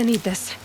need this.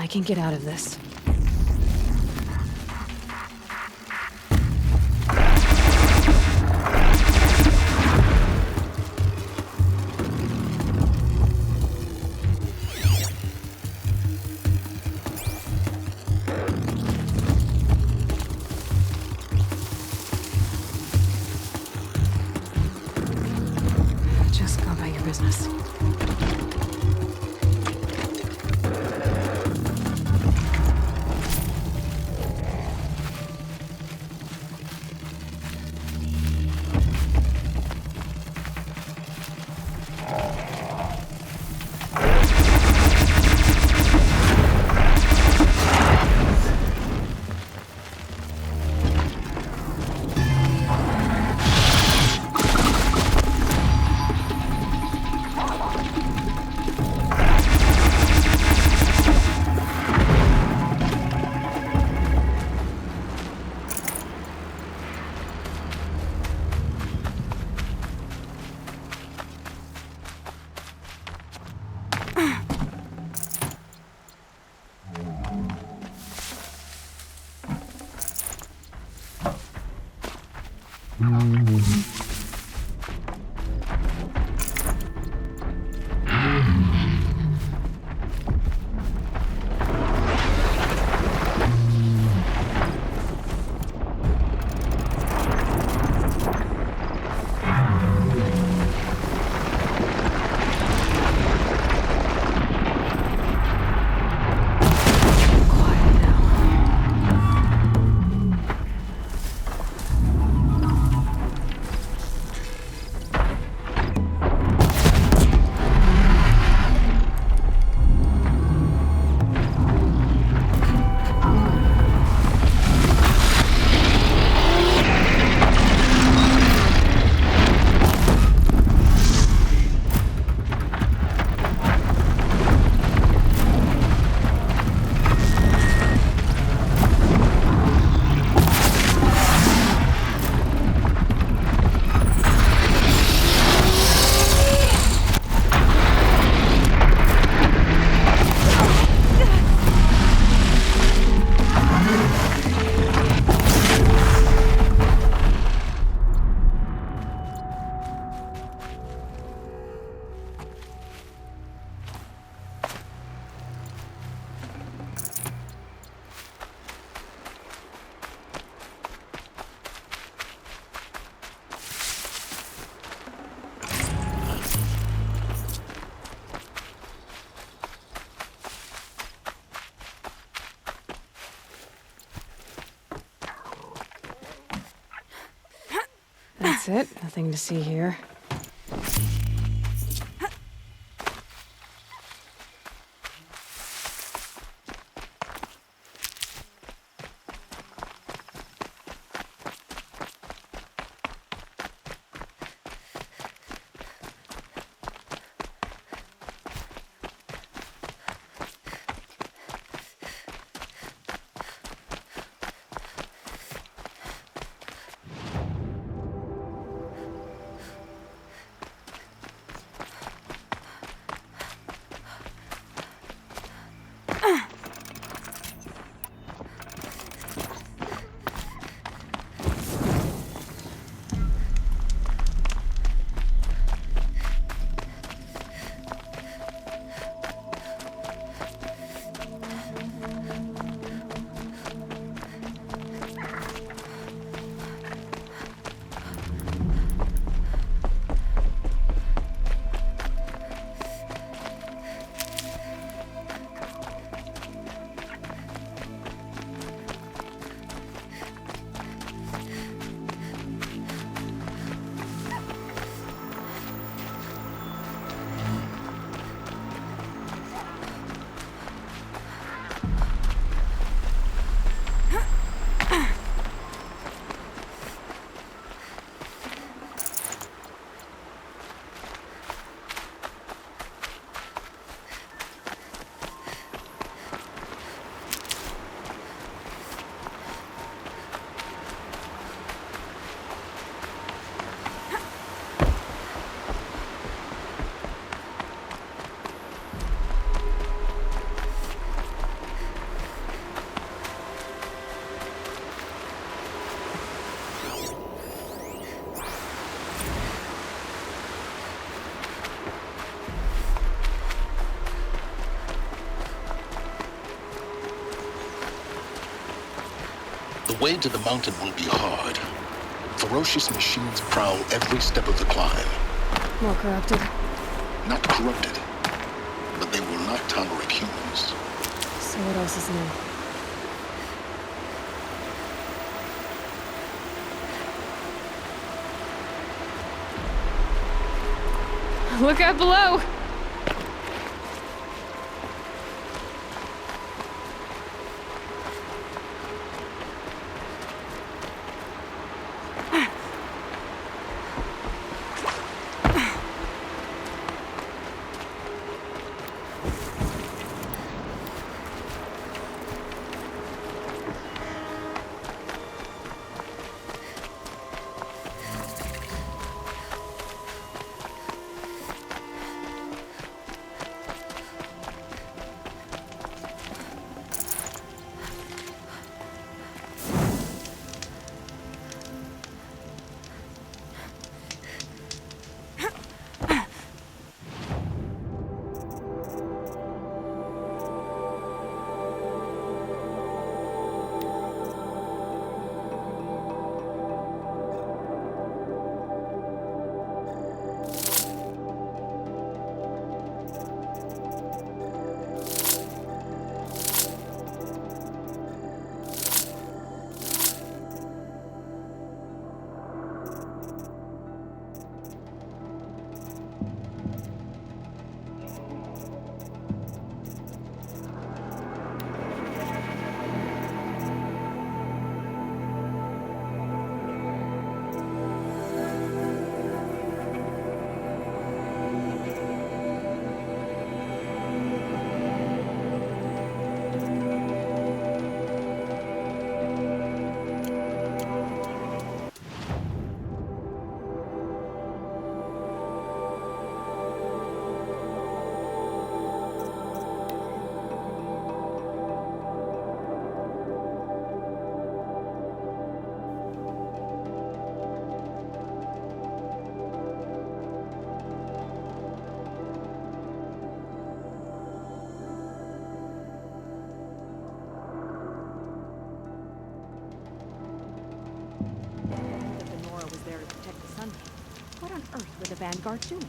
I can get out of this. Just go about your business. That's it. Nothing to see here. way to the mountain will be hard. Ferocious machines prowl every step of the climb. More corrupted. Not corrupted, but they will not tolerate humans. So what else is new? Look out below! What on earth were the Vanguard doing?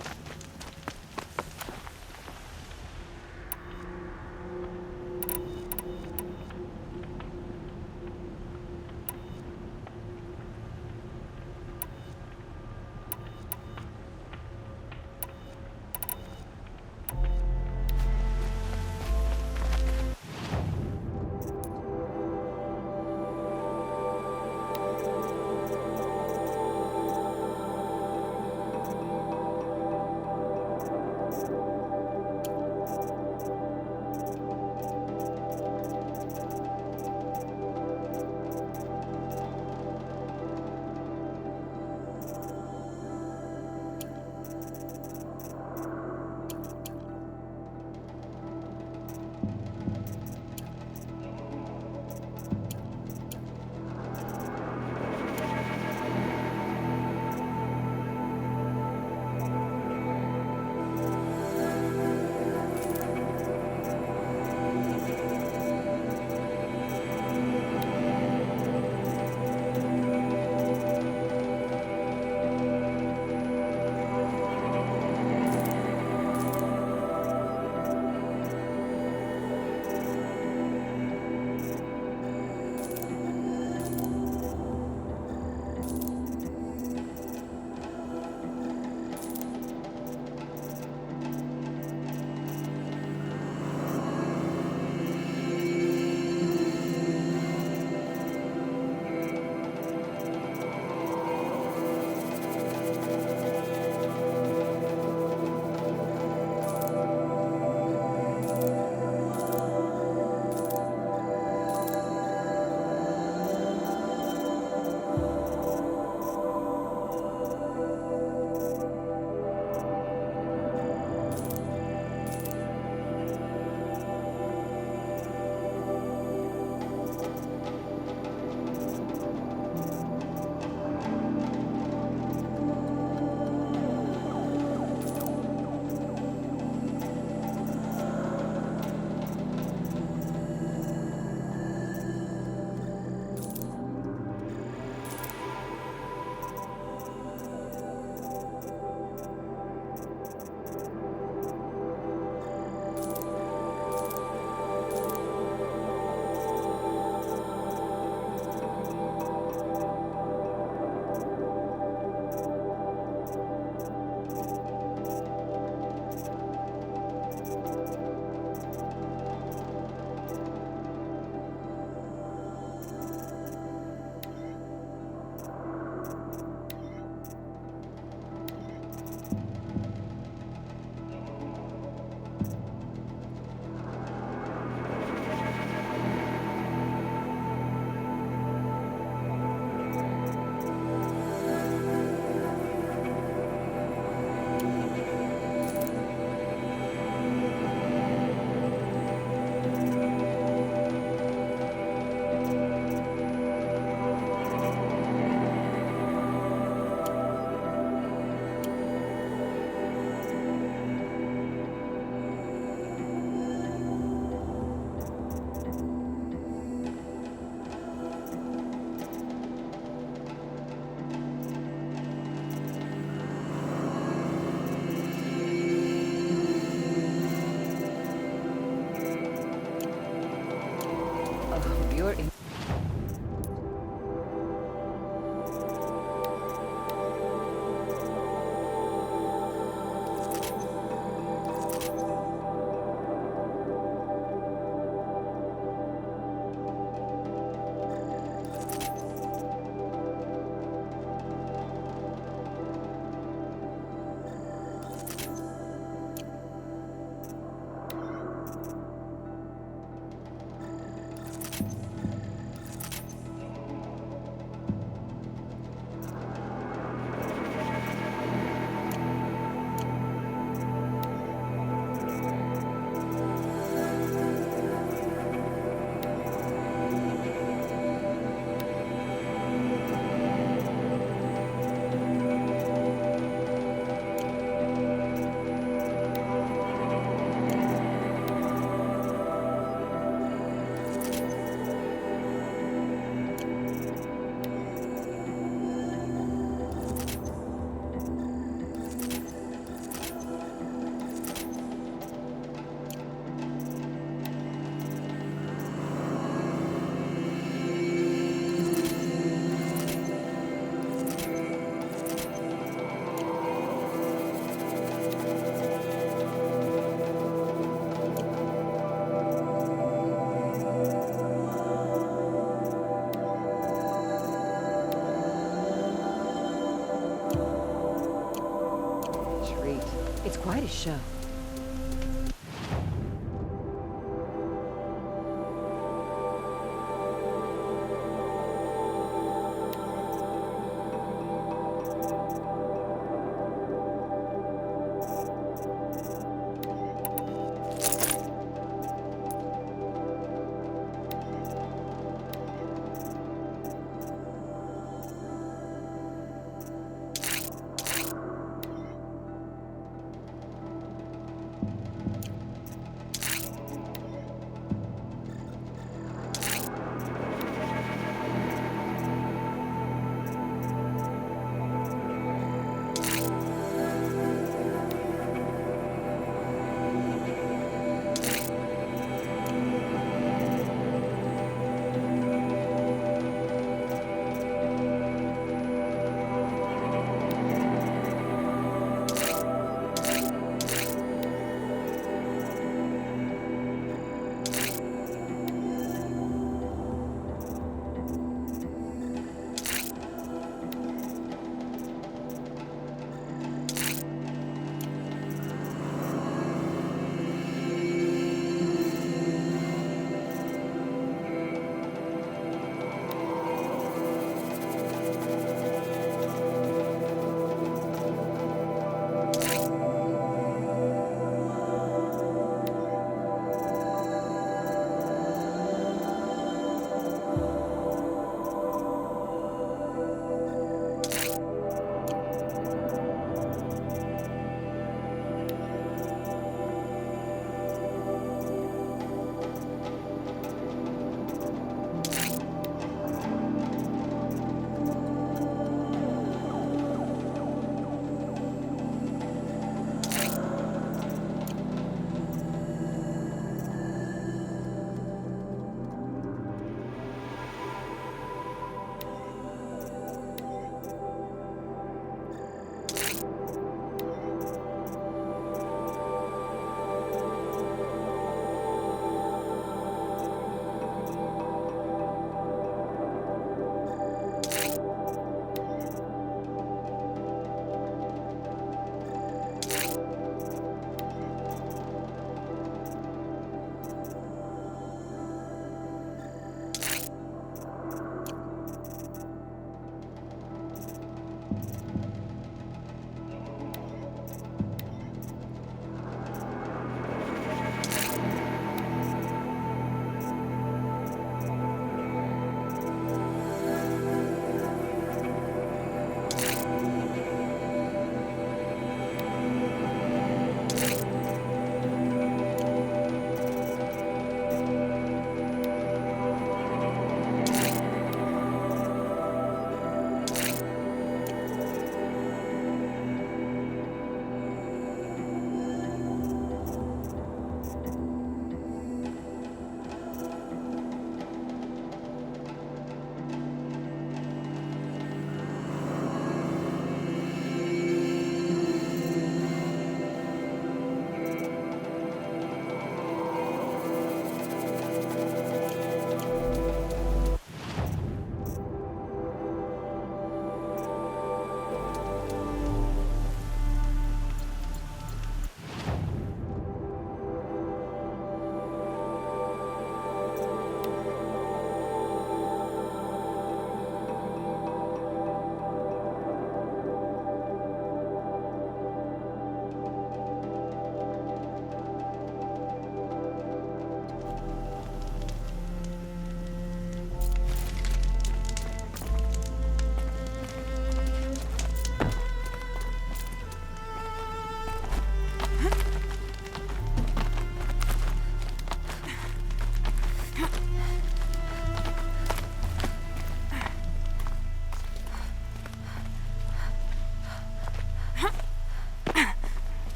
It's quite a show.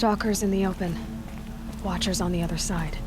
Stalkers in the open. Watchers on the other side.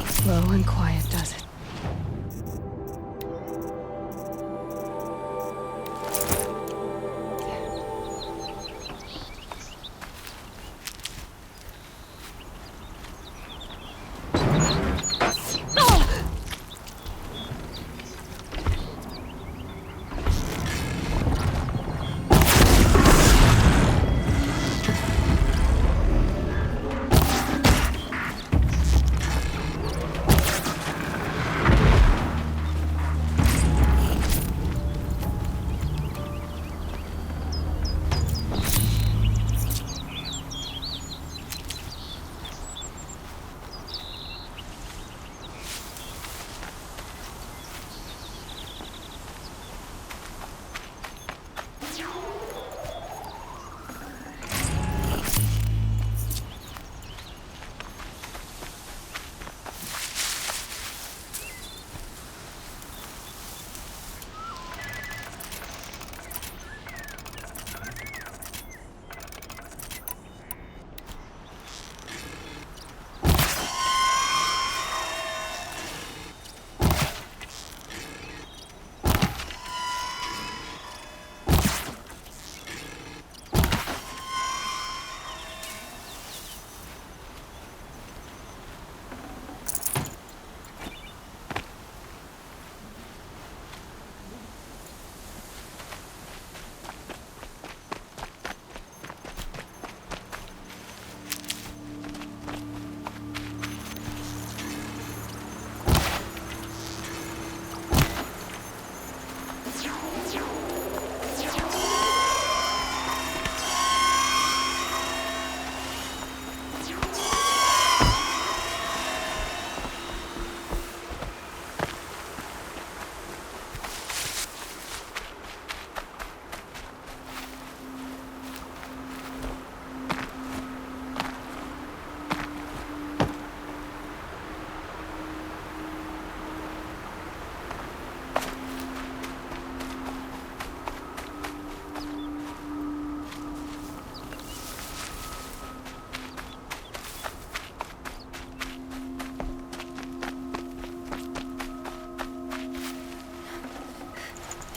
Slow and quiet does it.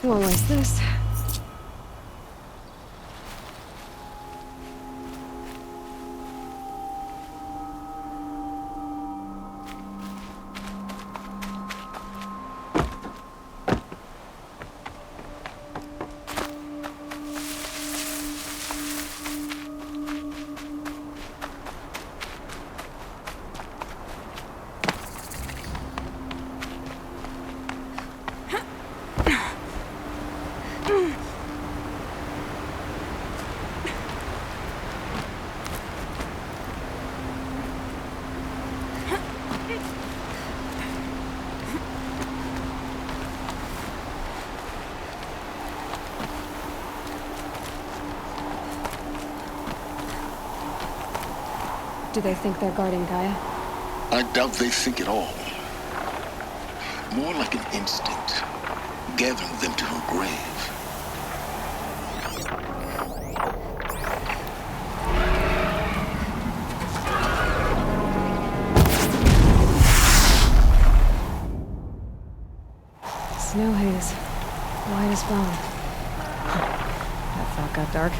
Won't waste this. Do they think they're guarding Gaia? I doubt they think at all. More like an instinct, gathering them to her grave. Snow haze. White as bone. That thought got dark.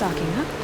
stalking, huh?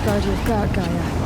guard you've got, Gaia.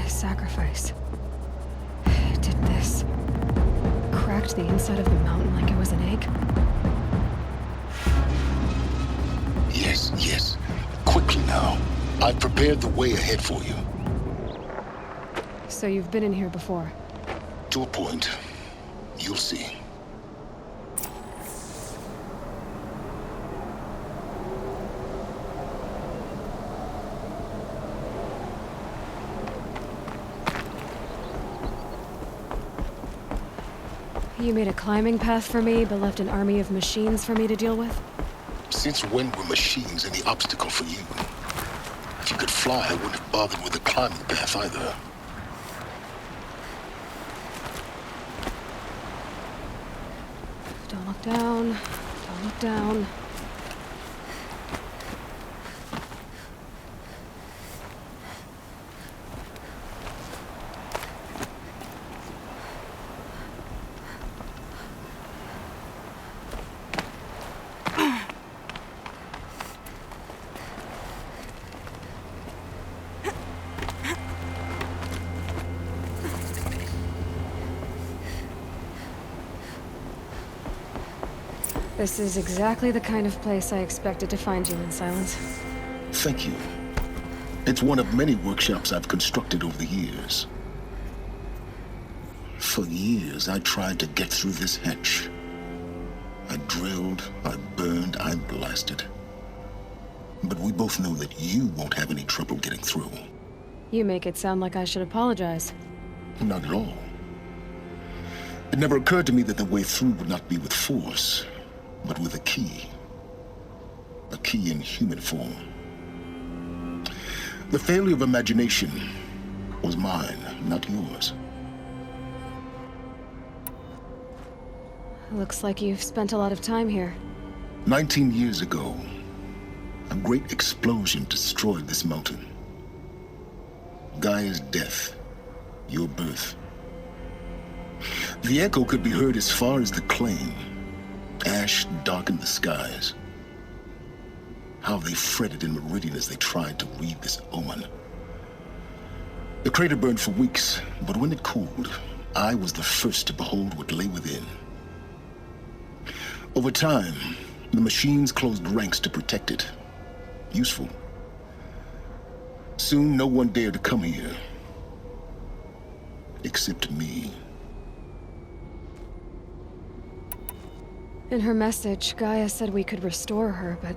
Sacrifice. It did this. Cracked the inside of the mountain like it was an egg. Yes, yes. Quickly now. I've prepared the way ahead for you. So you've been in here before? To a point. You'll see. You made a climbing path for me, but left an army of machines for me to deal with? Since when were machines any obstacle for you? If you could fly, I wouldn't have bothered with the climbing path either. Don't look down. Don't look down. This is exactly the kind of place I expected to find you in, Silence. Thank you. It's one of many workshops I've constructed over the years. For years, I tried to get through this hatch. I drilled, I burned, I blasted. But we both know that you won't have any trouble getting through. You make it sound like I should apologize. Not at all. It never occurred to me that the way through would not be with force, but with a key. A key in human form. The failure of imagination was mine, not yours. Looks like you've spent a lot of time here. 19 years ago, a great explosion destroyed this mountain. Gaia's death, your birth. The echo could be heard as far as the claim. Ash darkened the skies. How they fretted in Meridian as they tried to read this omen. The crater burned for weeks, but when it cooled, I was the first to behold what lay within. Over time, the machines closed ranks to protect it. Useful. Soon, no one dared to come here. Except me. In her message, Gaia said we could restore her, but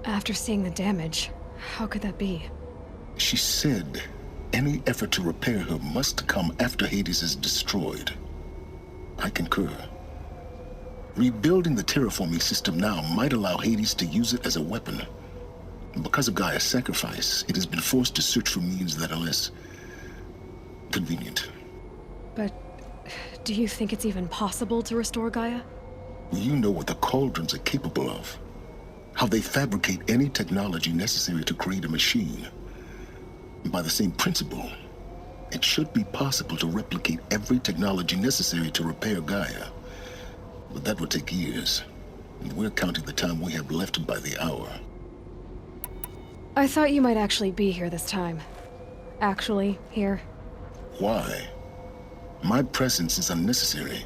after seeing the damage, how could that be? She said any effort to repair her must come after Hades is destroyed. I concur. Rebuilding the terraforming system now might allow Hades to use it as a weapon. Because of Gaia's sacrifice, it has been forced to search for means that are less convenient. But do you think it's even possible to restore Gaia? You know what the Cauldrons are capable of. How they fabricate any technology necessary to create a machine. By the same principle, it should be possible to replicate every technology necessary to repair Gaia. But that would take years, and we're counting the time we have left by the hour. I thought you might actually be here this time. Actually, here. Why? My presence is unnecessary.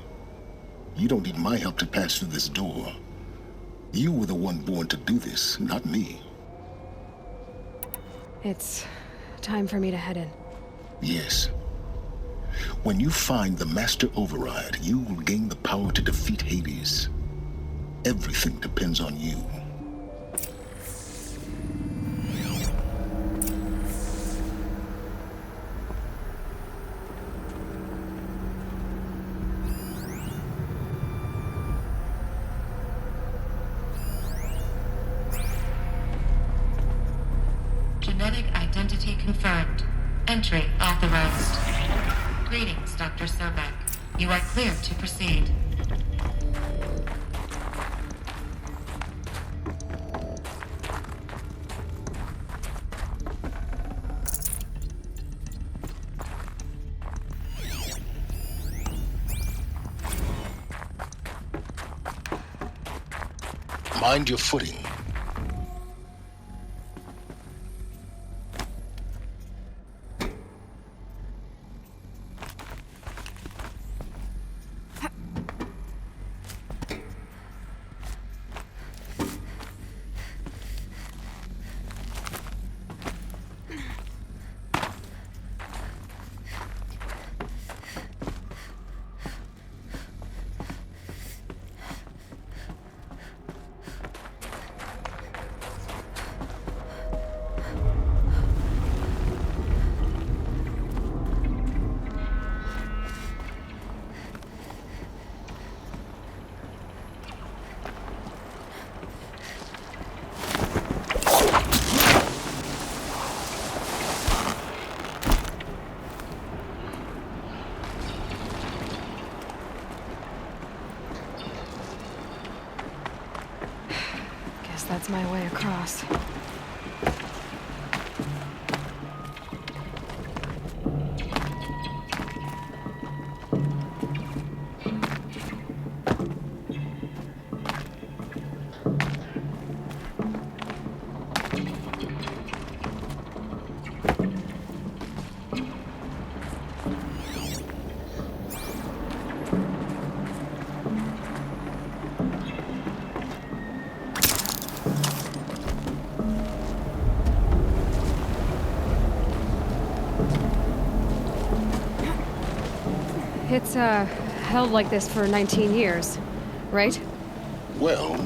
You don't need my help to pass through this door. You were the one born to do this, not me. It's time for me to head in. Yes. When you find the Master Override, you will gain the power to defeat Hades. Everything depends on you. Genetic identity confirmed. Entry authorized. Greetings, Dr. Sobek. You are cleared to proceed. Mind your footing. That's my way across. It's, held like this for 19 years, right? Well,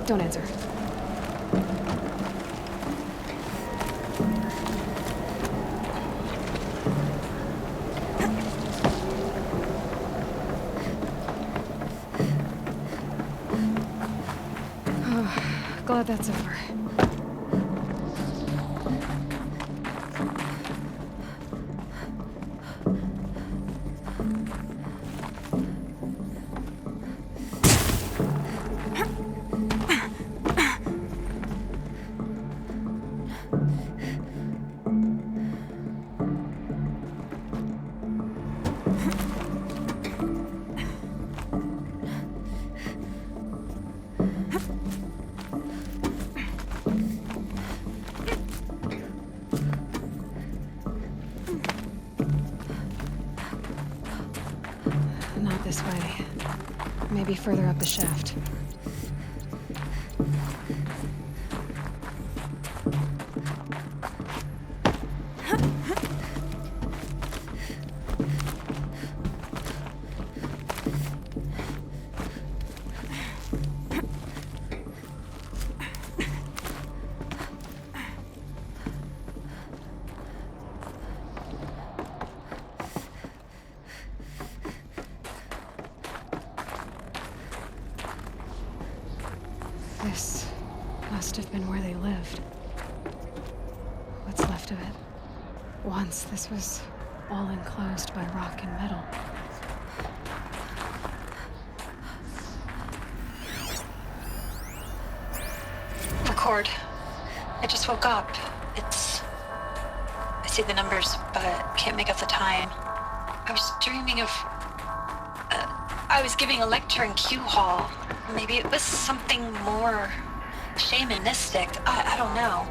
Don't answer. Glad that's over. Not this way. Maybe further up the shaft. have been where they lived. What's left of it. Once, this was all enclosed by rock and metal. Record. I just woke up. I see the numbers, but can't make out the time. I was dreaming of... I was giving a lecture in Q Hall. Maybe it was something more shamanistic. I don't know.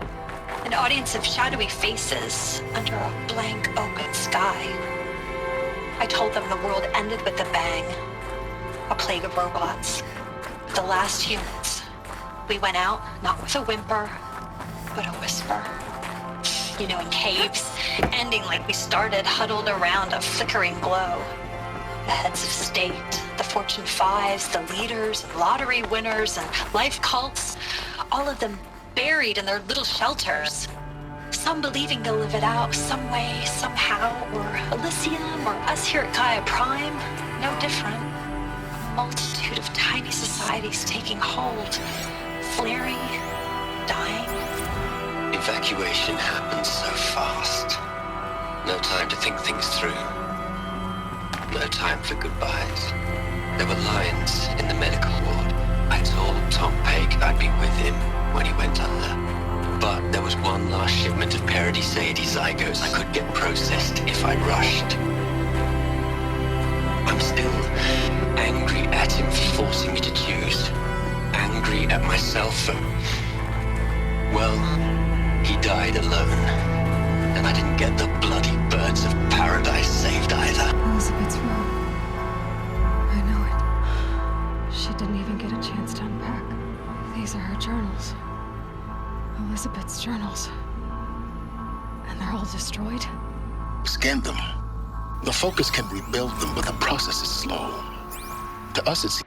An audience of shadowy faces under a blank open sky. I told them the world ended with a bang. A plague of robots. The last humans. We went out, not with a whimper, but a whisper. You know, in caves, ending like we started, huddled around a flickering glow. The heads of state, the Fortune 5s, the leaders, and lottery winners, and life cults, all of them buried in their little shelters. Some believing they'll live it out some way, somehow, or Elysium, or us here at Gaia Prime, no different. A multitude of tiny societies taking hold, flaring, dying. Evacuation happens so fast. No time to think things through. No time for goodbyes. There were lions in the medical ward. I told Tom Pake I'd be with him when he went under. But there was one last shipment of Paradiseidae zygotes I could get processed if I'd rushed. I'm still angry at him for forcing me to choose. Angry at myself for... well, he died alone. And I didn't get the bloody birds of paradise saved either. Elizabeth's wrong. I know it. She didn't even get a chance to unpack. These are her journals. Elizabeth's journals. And they're all destroyed? Scan them. The Focus can rebuild them, but the process is slow. To us, it's...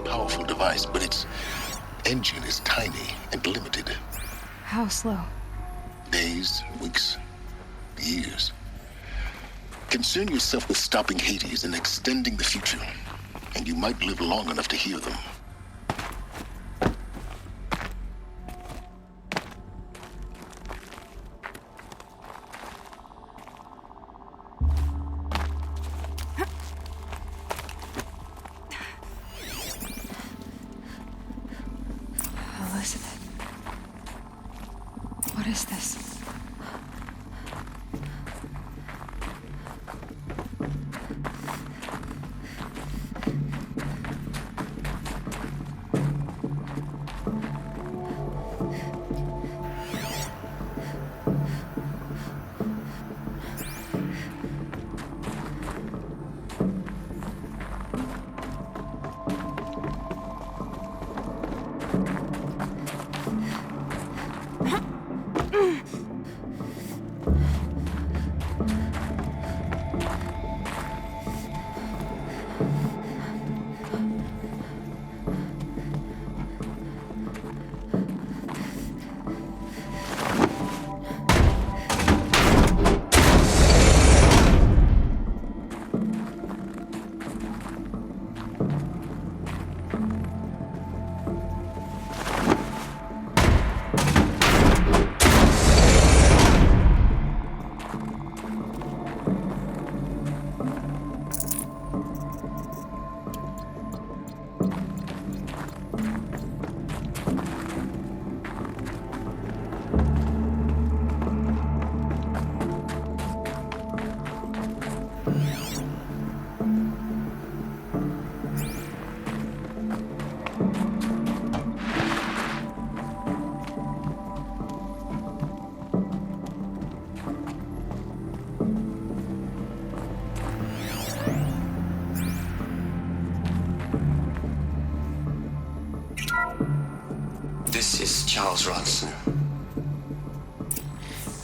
powerful device, but its engine is tiny and limited. How slow? Days, weeks, years. Concern yourself with stopping Hades and extending the future, and you might live long enough to hear them. Elizabeth. What is this? This is Charles Ronson.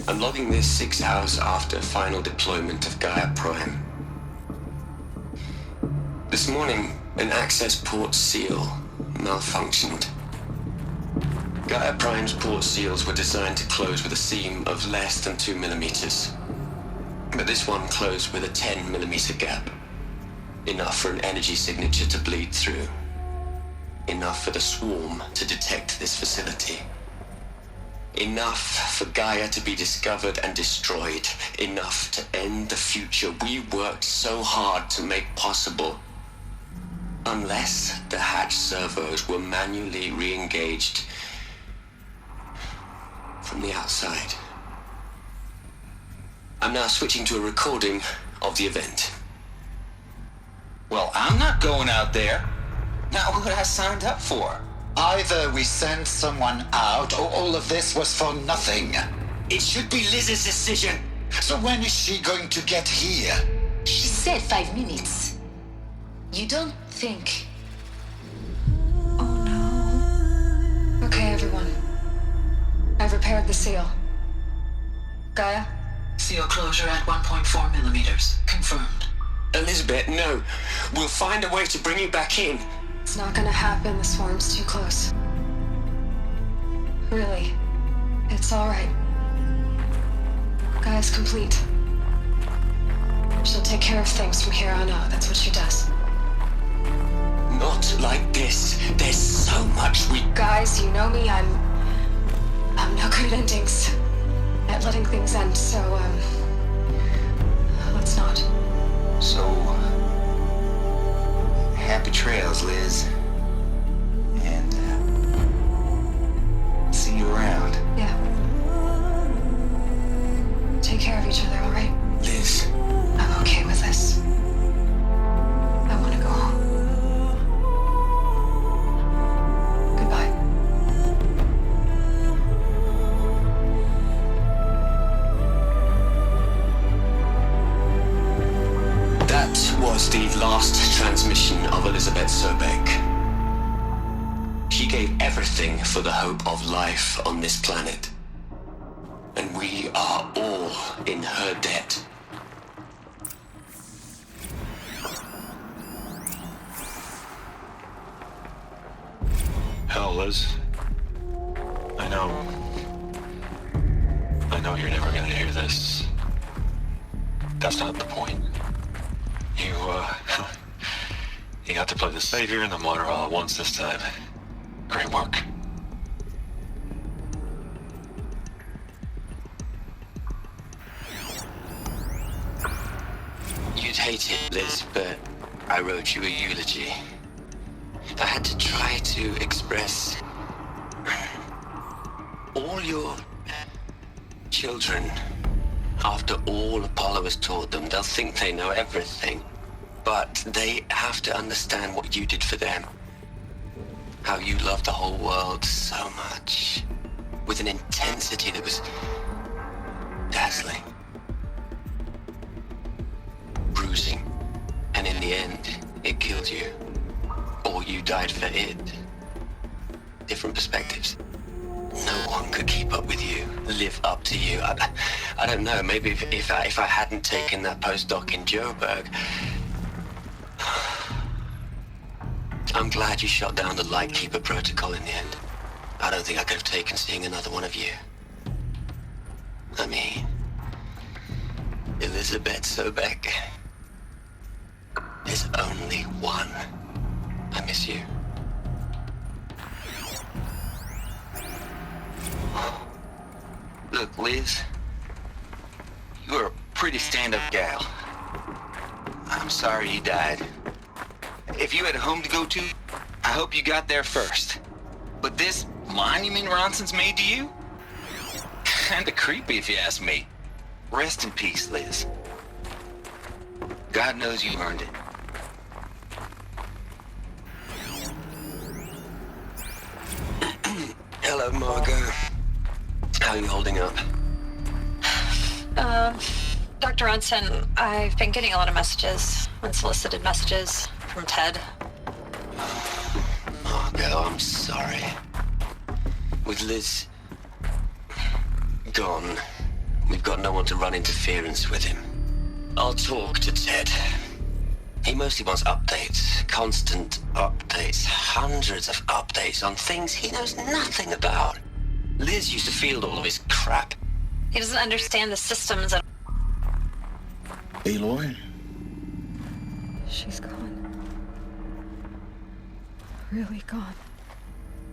I'm logging this 6 hours after final deployment of Gaia Prime. This morning, an access port seal malfunctioned. Gaia Prime's port seals were designed to close with a seam of less than 2 millimeters. but this one closed with a 10mm gap. Enough for an energy signature to bleed through. Enough for the swarm to detect this facility. Enough for Gaia to be discovered and destroyed. Enough to end the future we worked so hard to make possible. Unless the hatch servos were manually re-engaged from the outside. I'm now switching to a recording of the event. Well, I'm not going out there. Not what I signed up for. Either we send someone out, or all of this was for nothing. It should be Liz's decision. So when is she going to get here? She said 5 minutes. You don't think... Oh no. Okay, everyone. I've repaired the seal. Gaia? Seal closure at 1.4 millimeters. Confirmed. Elizabeth, no. We'll find a way to bring you back in. It's not gonna happen. The swarm's too close. Really. It's alright. Gaia's complete. She'll take care of things from here on out. That's what she does. Not like this. There's so much we... Guys, you know me. I'm no good at endings. At letting things end, so, let's not. So, happy trails, Liz. And, see you around. Yeah. Take care of each other, alright? Liz. I'm okay with this. I want to go home. Goodbye. That was the last transmission of Elizabeth Sobeck. She gave everything for the hope of life on this planet. And we are all in her debt. Hell, Liz. I know you're never gonna hear this. That's not the point. You got to play the savior and the martyr all at once this time. Great work. You'd hate it, Liz, but I wrote you a eulogy. I had to try to express all your children. After all Apollo has taught them, they'll think they know everything. But they have to understand what you did for them. How you loved the whole world so much. With an intensity that was dazzling. Bruising. And in the end, it killed you. Or you died for it. Different perspectives. No one could keep up with you, live up to you. I don't know, maybe if I hadn't taken that postdoc in Joburg. I'm glad you shot down the Lightkeeper protocol in the end. I don't think I could have taken seeing another one of you. I mean, Elizabeth Sobeck. There's only one. I miss you. Look, Liz. You're a pretty stand-up gal. I'm sorry you died. If you had a home to go to, I hope you got there first. But this monument Ronson's made to you? Kinda creepy if you ask me. Rest in peace, Liz. God knows you earned it. Hello, Margot. How are you holding up? Dr. Ronson, I've been getting a lot of messages, unsolicited messages from Ted. Margot, I'm sorry. With Liz gone, we've got no one to run interference with him. I'll talk to Ted. He mostly wants updates, constant updates, hundreds of updates on things he knows nothing about. Liz used to field all of his crap. He doesn't understand the systems at Aloy? She's gone. Really gone.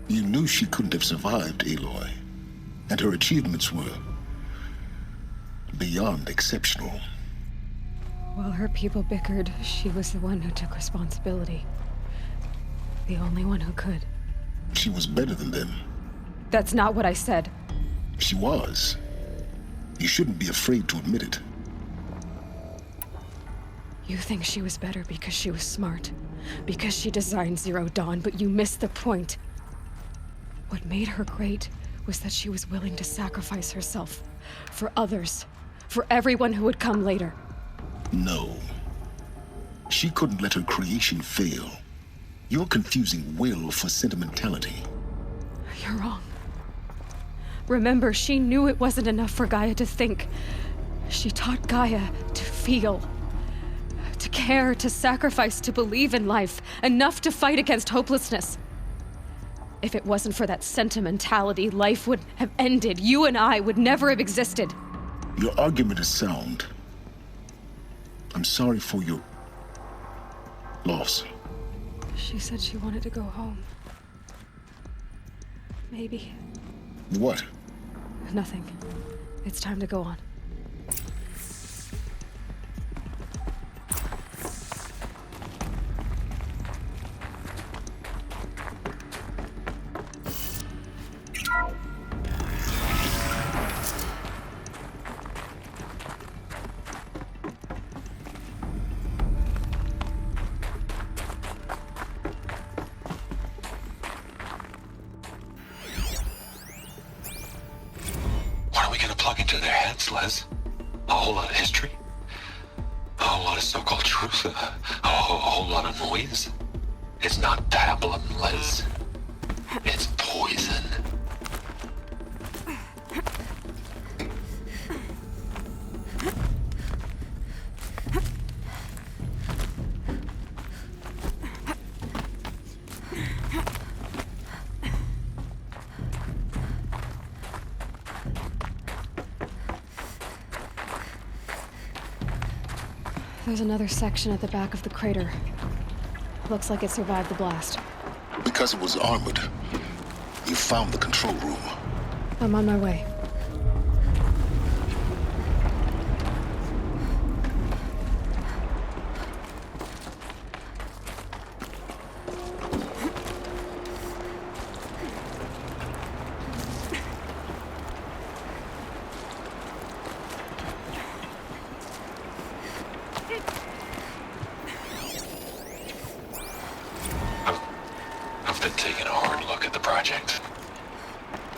You knew she couldn't have survived, Aloy. And her achievements were beyond exceptional. While her people bickered, she was the one who took responsibility. The only one who could. She was better than them. That's not what I said. She was. You shouldn't be afraid to admit it. You think she was better because she was smart, because she designed Zero Dawn, but you missed the point. What made her great was that she was willing to sacrifice herself for others, for everyone who would come later. No. She couldn't let her creation fail. You're confusing will for sentimentality. You're wrong. Remember, she knew it wasn't enough for Gaia to think. She taught Gaia to feel. To care, to sacrifice, to believe in life. Enough to fight against hopelessness. If it wasn't for that sentimentality, life would have ended. You and I would never have existed. Your argument is sound. I'm sorry for your loss. She said she wanted to go home. Maybe. What? Nothing. It's time to go on. Into their heads, Les. A whole lot of history. A whole lot of so-called truth. A whole lot of noise. It's not pablum, Les. It's poison. There's another section at the back of the crater. Looks like it survived the blast. Because it was armored. You found the control room. I'm on my way. I've been taking a hard look at the project.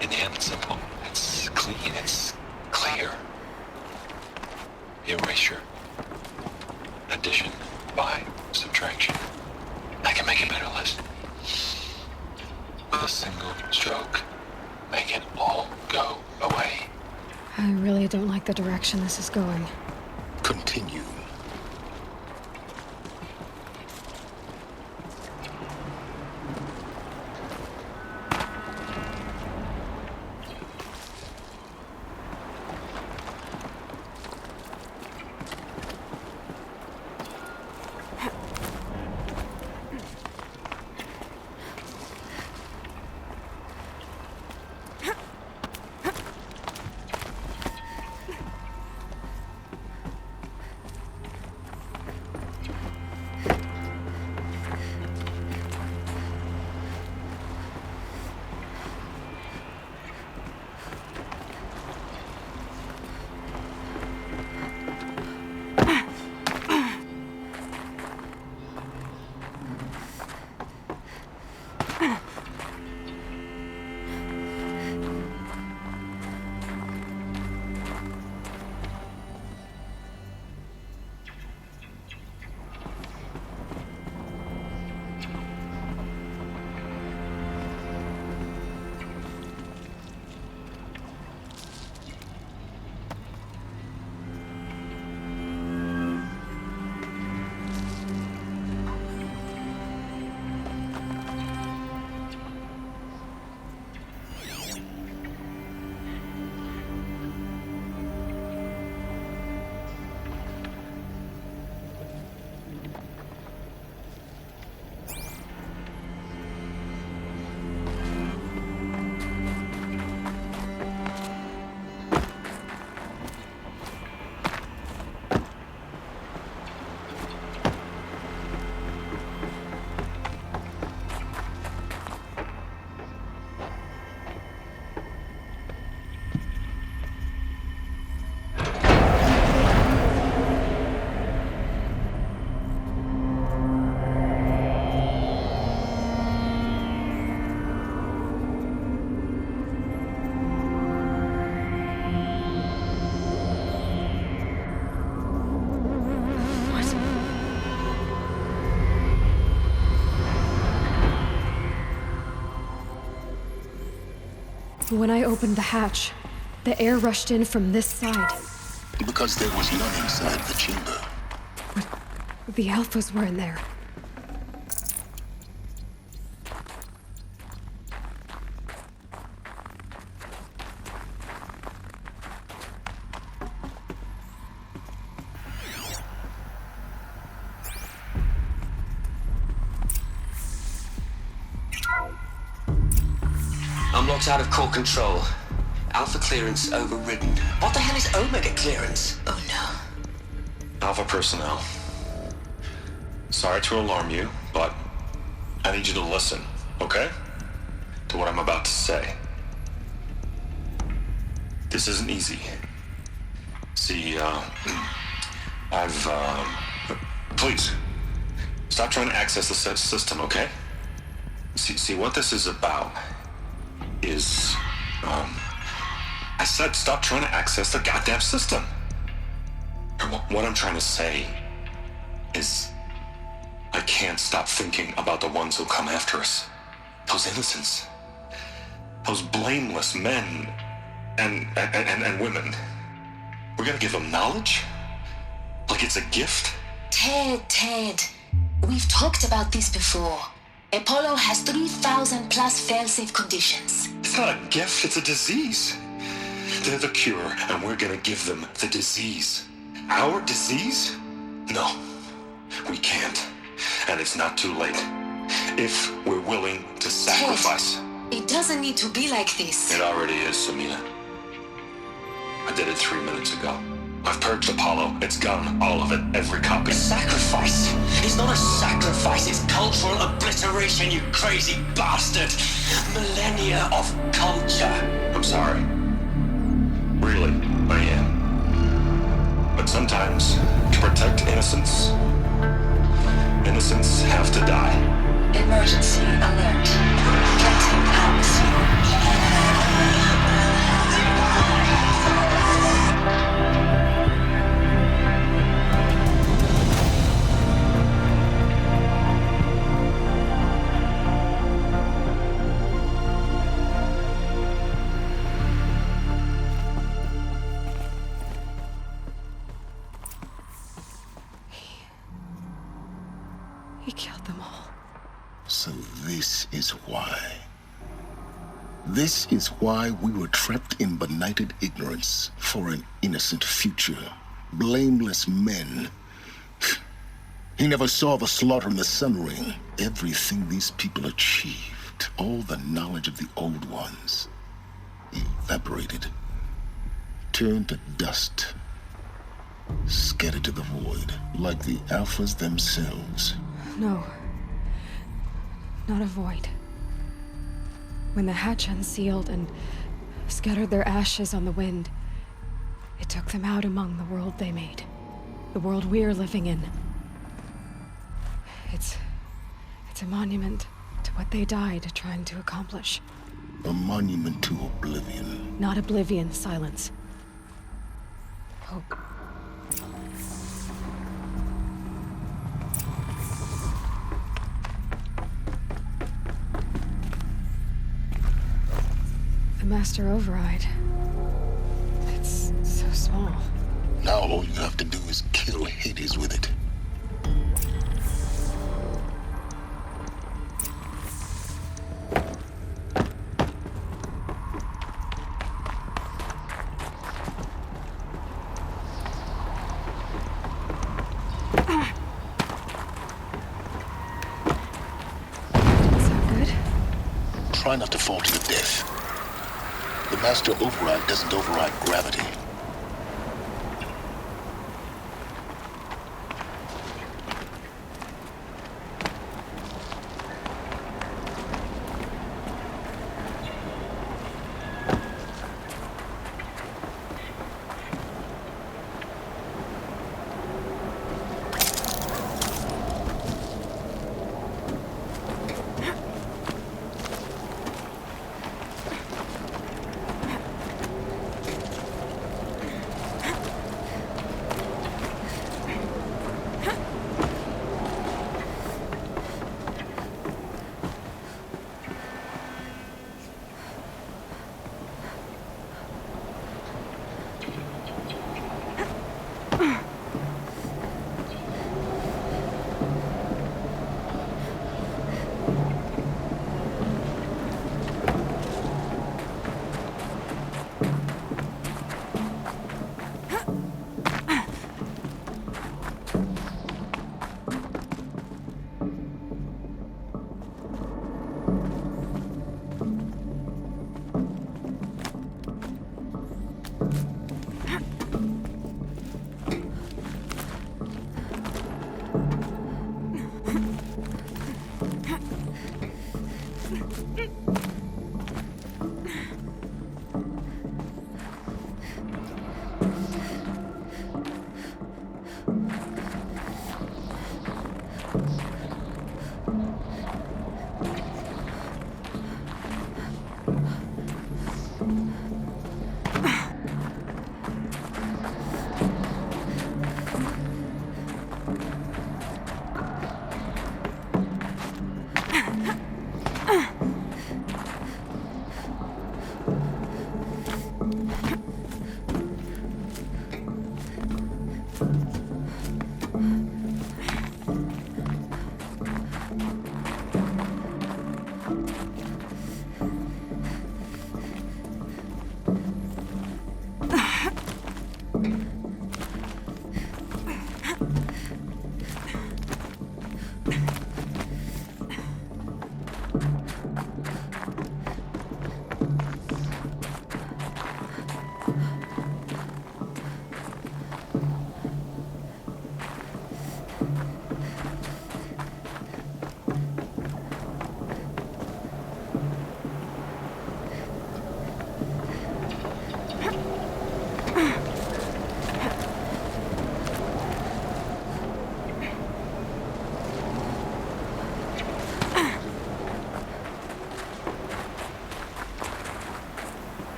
In the end, it's simple. It's clean. It's clear. Erasure. Addition. By. Subtraction. I can make it better, Liz. With a single stroke. Make it all go away. I really don't like the direction this is going. Continue. When I opened the hatch, the air rushed in from this side. Because there was none inside the chamber. But the Alphas were in there. I'm locked out of core control. Alpha clearance overridden. What the hell is Omega clearance? Oh no. Alpha personnel. Sorry to alarm you, but I need you to listen, okay? To what I'm about to say. This isn't easy. See, please, stop trying to access the system, okay? See, what this is about is, I said stop trying to access the goddamn system. And what I'm trying to say is I can't stop thinking about the ones who come after us. Those innocents. Those blameless men and women. We're gonna give them knowledge? Like it's a gift? Ted. We've talked about this before. Apollo has 3,000 plus fail-safe conditions. It's not a gift, it's a disease. They're the cure, and we're gonna give them the disease. Our disease? No, we can't. And it's not too late. If we're willing to sacrifice. Ted, it doesn't need to be like this. It already is, Samina. I did it 3 minutes ago. I've purged Apollo. It's gone. All of it. Every copy. Sacrifice? It's not a sacrifice. It's cultural obliteration, you crazy bastard. Millennia of culture. I'm sorry. Really, I am. But sometimes, to protect innocence have to die. Emergency alert. Getting out. He killed them all. So this is why. This is why we were trapped in benighted ignorance for an innocent future. Blameless men. He never saw the slaughter in the Sun Ring. Everything these people achieved, all the knowledge of the old ones, evaporated, turned to dust, scattered to the void, like the Alphas themselves. No. Not a void. When the hatch unsealed and scattered their ashes on the wind, it took them out among the world they made. The world we're living in. It's a monument to what they died trying to accomplish. A monument to oblivion. Not oblivion, Silence. Hope. The Master Override. It's so small. Now all you have to do is kill Hades with it. Try not to fall to your death. The Master Override doesn't override gravity.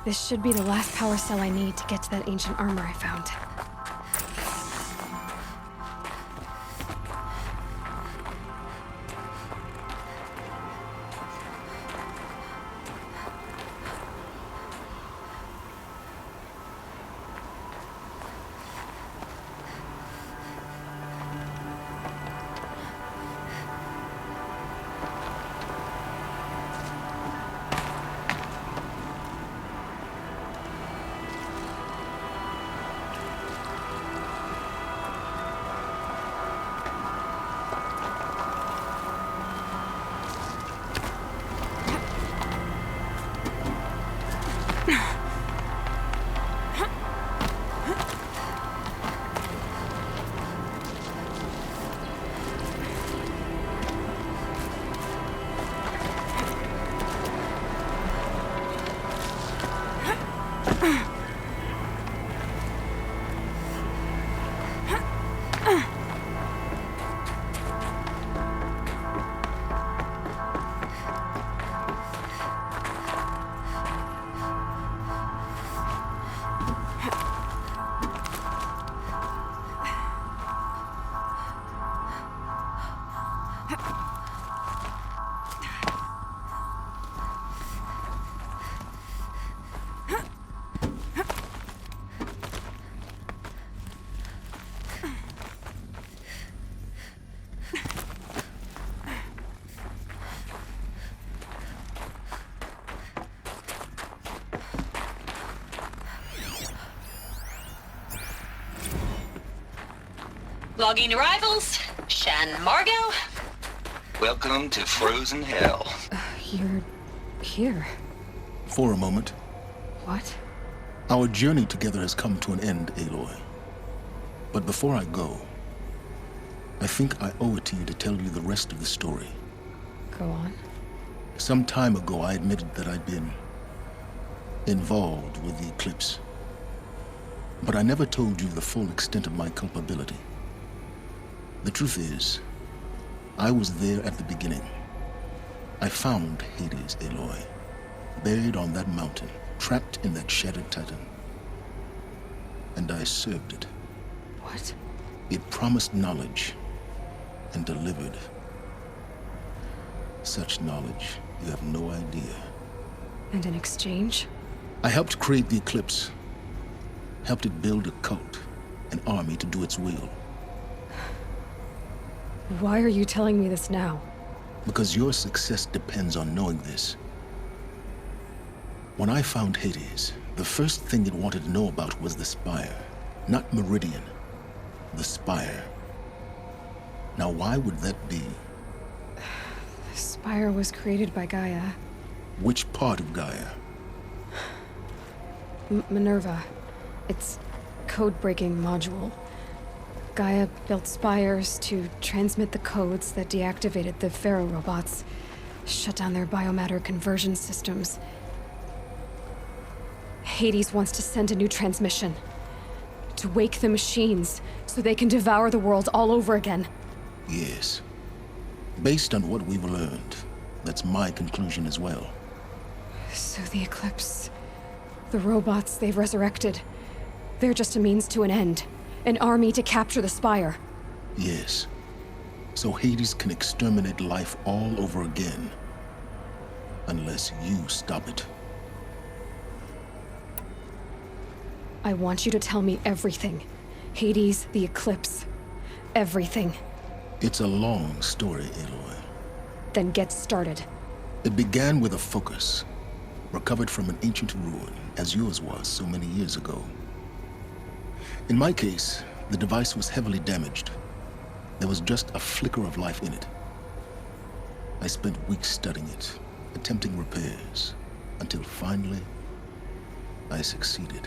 This should be the last power cell I need to get to that ancient armor I found. Logging arrivals. Shan Margot. Welcome to Frozen Hell. You're here. For a moment. What? Our journey together has come to an end, Aloy. But before I go, I think I owe it to you to tell you the rest of the story. Go on. Some time ago, I admitted that I'd been involved with the eclipse. But I never told you the full extent of my culpability. The truth is, I was there at the beginning. I found Hades, Aloy, buried on that mountain, trapped in that shattered titan. And I served it. What? It promised knowledge and delivered. Such knowledge, you have no idea. And in exchange? I helped create the Eclipse. Helped it build a cult, an army to do its will. Why are you telling me this now? Because your success depends on knowing this. When I found Hades, the first thing it wanted to know about was the Spire. Not Meridian. The Spire. Now why would that be? The Spire was created by Gaia. Which part of Gaia? Minerva. It's code-breaking module. Gaia built spires to transmit the codes that deactivated the Pharaoh robots, shut down their biomatter conversion systems. Hades wants to send a new transmission. To wake the machines, so they can devour the world all over again. Yes. Based on what we've learned, that's my conclusion as well. So the Eclipse... the robots they've resurrected... they're just a means to an end. An army to capture the Spire. Yes. So Hades can exterminate life all over again. Unless you stop it. I want you to tell me everything. Hades, the Eclipse. Everything. It's a long story, Aloy. Then get started. It began with a focus. Recovered from an ancient ruin, as yours was so many years ago. In my case, the device was heavily damaged. There was just a flicker of life in it. I spent weeks studying it, attempting repairs, until finally, I succeeded.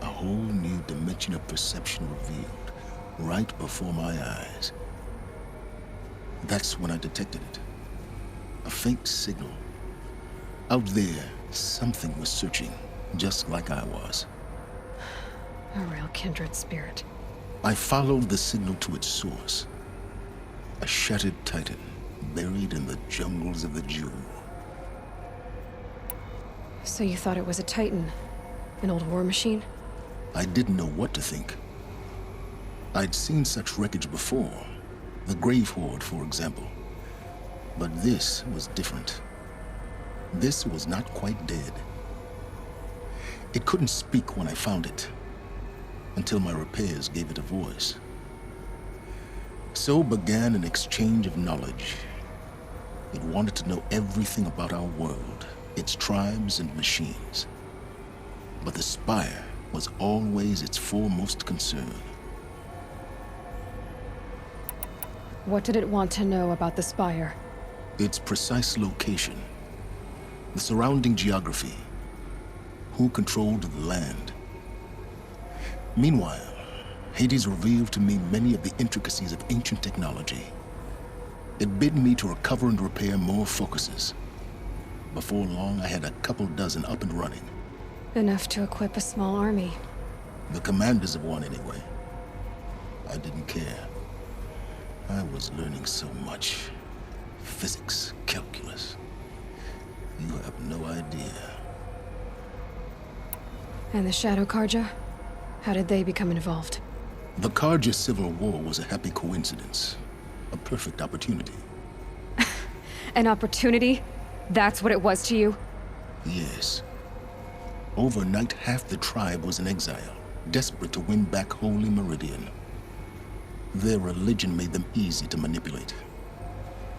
A whole new dimension of perception revealed, right before my eyes. That's when I detected it. A faint signal. Out there, something was searching, just like I was. A real kindred spirit. I followed the signal to its source. A shattered titan, buried in the jungles of the Jewel. So you thought it was a Titan? An old war machine? I didn't know what to think. I'd seen such wreckage before. The Grave Horde, for example. But this was different. This was not quite dead. It couldn't speak when I found it, until my repairs gave it a voice. So began an exchange of knowledge. It wanted to know everything about our world, its tribes and machines. But the Spire was always its foremost concern. What did it want to know about the Spire? Its precise location, the surrounding geography, who controlled the land. Meanwhile, Hades revealed to me many of the intricacies of ancient technology. It bid me to recover and repair more focuses. Before long, I had a couple dozen up and running. Enough to equip a small army. The commanders of one, anyway. I didn't care. I was learning so much. Physics, calculus. You have no idea. And the Shadow Carja? How did they become involved? The Carja Civil War was a happy coincidence. A perfect opportunity. An opportunity? That's what it was to you? Yes. Overnight, half the tribe was in exile, desperate to win back Holy Meridian. Their religion made them easy to manipulate.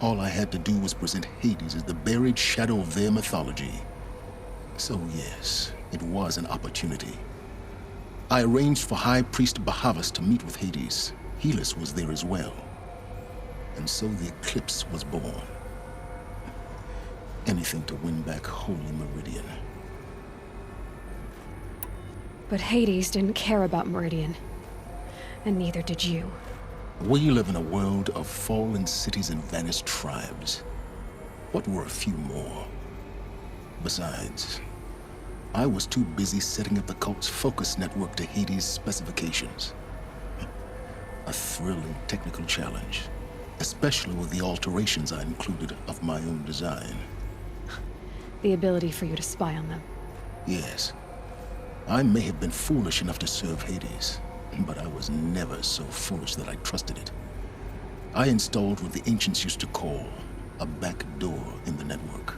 All I had to do was present Hades as the buried shadow of their mythology. So yes, it was an opportunity. I arranged for High Priest Bahavas to meet with Hades. Helis was there as well. And so the Eclipse was born. Anything to win back Holy Meridian. But Hades didn't care about Meridian. And neither did you. We live in a world of fallen cities and vanished tribes. What were a few more? Besides, I was too busy setting up the cult's focus network to Hades' specifications. A thrilling technical challenge, especially with the alterations I included of my own design. The ability for you to spy on them. Yes. I may have been foolish enough to serve Hades, but I was never so foolish that I trusted it. I installed what the ancients used to call a back door in the network.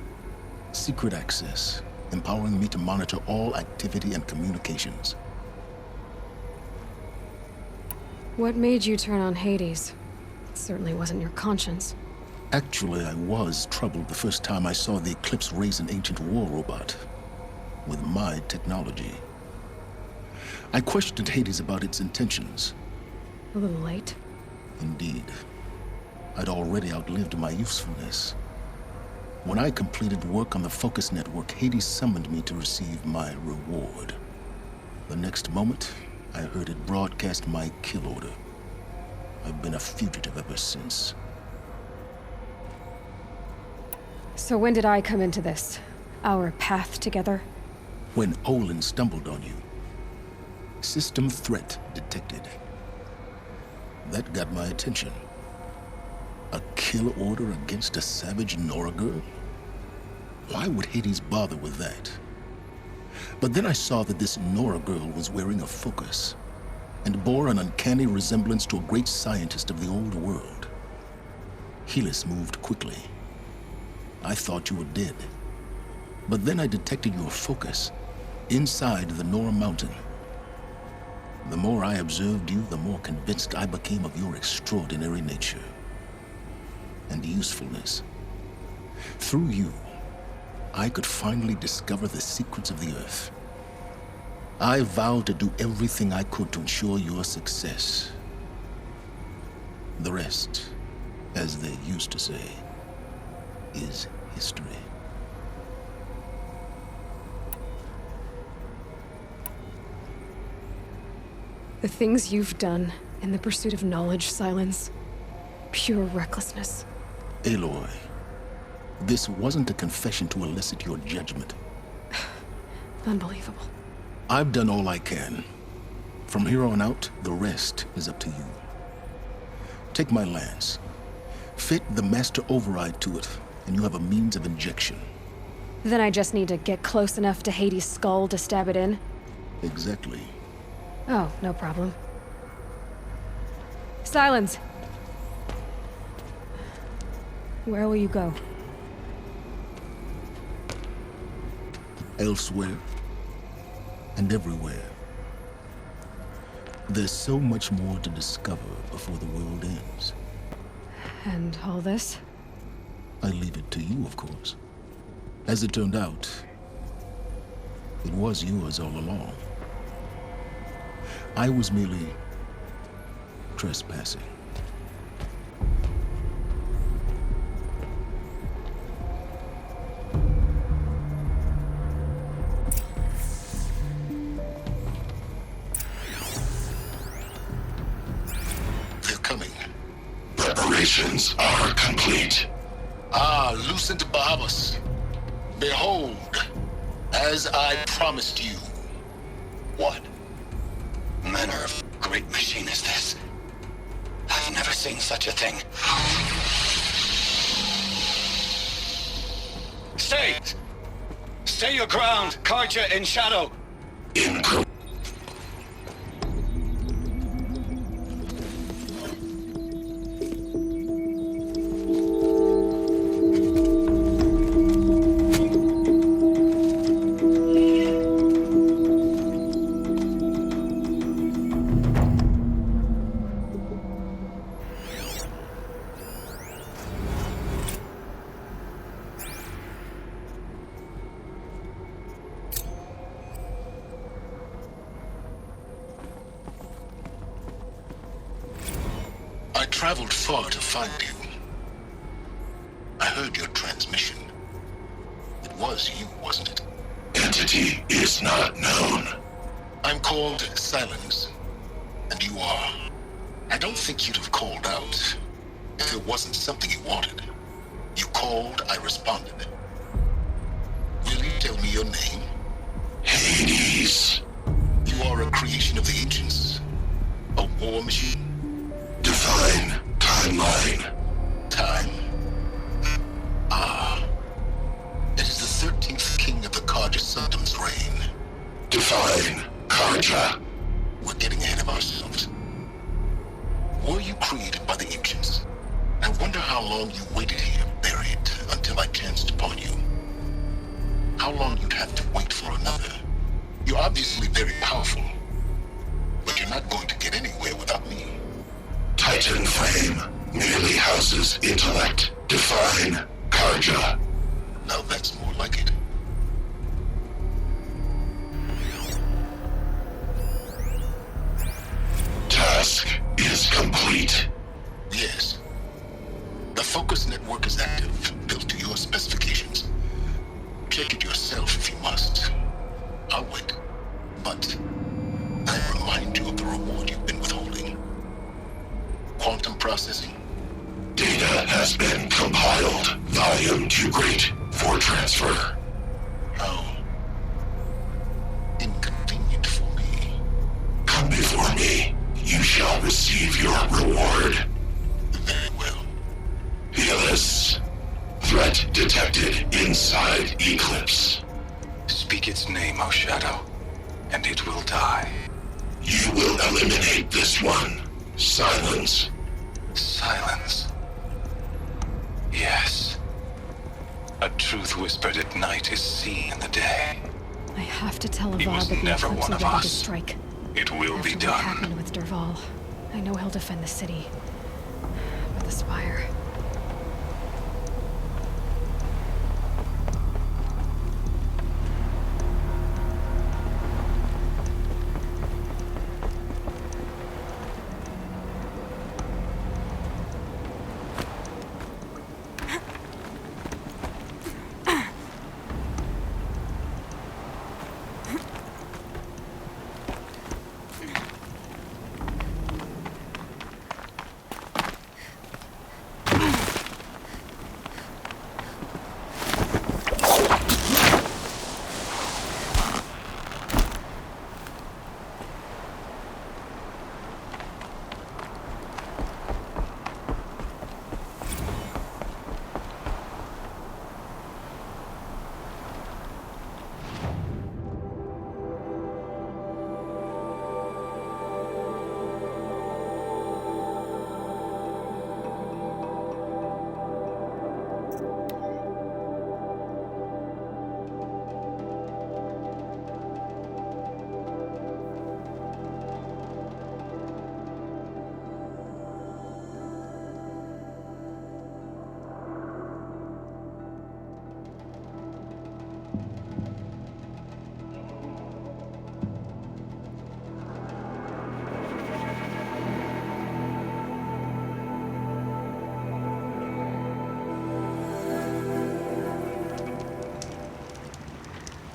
Secret access, empowering me to monitor all activity and communications. What made you turn on Hades? It certainly wasn't your conscience. Actually, I was troubled the first time I saw the Eclipse raise an ancient war robot with my technology. I questioned Hades about its intentions. A little late. Indeed. I'd already outlived my usefulness. When I completed work on the Focus Network, Hades summoned me to receive my reward. The next moment, I heard it broadcast my kill order. I've been a fugitive ever since. So when did I come into this? Our path together? When Olin stumbled on you. System threat detected. That got my attention. A kill order against a savage Nora girl? Why would Hades bother with that? But then I saw that this Nora girl was wearing a focus and bore an uncanny resemblance to a great scientist of the old world. Helis moved quickly. I thought you were dead. But then I detected your focus inside the Nora mountain. The more I observed you, the more convinced I became of your extraordinary nature and usefulness. Through you, I could finally discover the secrets of the Earth. I vowed to do everything I could to ensure your success. The rest, as they used to say, is history. The things you've done in the pursuit of knowledge, Silence. Pure recklessness. Aloy, this wasn't a confession to elicit your judgment. Unbelievable. I've done all I can. From here on out, the rest is up to you. Take my lance. Fit the master override to it, and you have a means of injection. Then I just need to get close enough to Hades' skull to stab it in? Exactly. Oh, no problem. Silence! Where will you go? Elsewhere. And everywhere. There's so much more to discover before the world ends. And all this? I leave it to you, of course. As it turned out, it was yours all along. I was merely trespassing. They're coming. Preparations are complete. Ah, Lucent Bahavas. Behold, as I promised you. What manner of great machine is this? I've never seen such a thing. Stay! Stay your ground, Karja in shadow! I traveled far to find you. I heard your transmission. It was you, wasn't it? Entity is not known. I'm called Silence, and you are. I don't think you'd have called out if it wasn't something you wanted. You called, I responded. Will you tell me your name? Hades. You are a creation of the ancients. A war machine. Define timeline. Time. Ah. It is the 13th king of the Karja Sanctum's reign. Define Karja. We're getting ahead of ourselves. Were you created by the ancients? I wonder how long you waited here, buried. Karja. Now that's more like it. Task is complete. Yes. The focus network is active, built to your specifications. Check it yourself if you must. I'll wait. But I remind you of the reward you've been withholding. Quantum processing. Data has been compiled. Volume too great for transfer. How inconvenient for me. Come before me. You shall receive your reward. Very well. Helis. Threat detected inside Eclipse. Speak its name, O Shadow, and it will die. You will eliminate this one. Silence. Silence. Yes. A truth whispered at night is seen in the day. I have to tell He Avad was that the never Eclipse one are of ready to us. strike. It will After be what done. happened with Derval, I know he'll defend the city. But the Spire...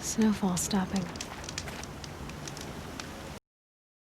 Snowfall stopping.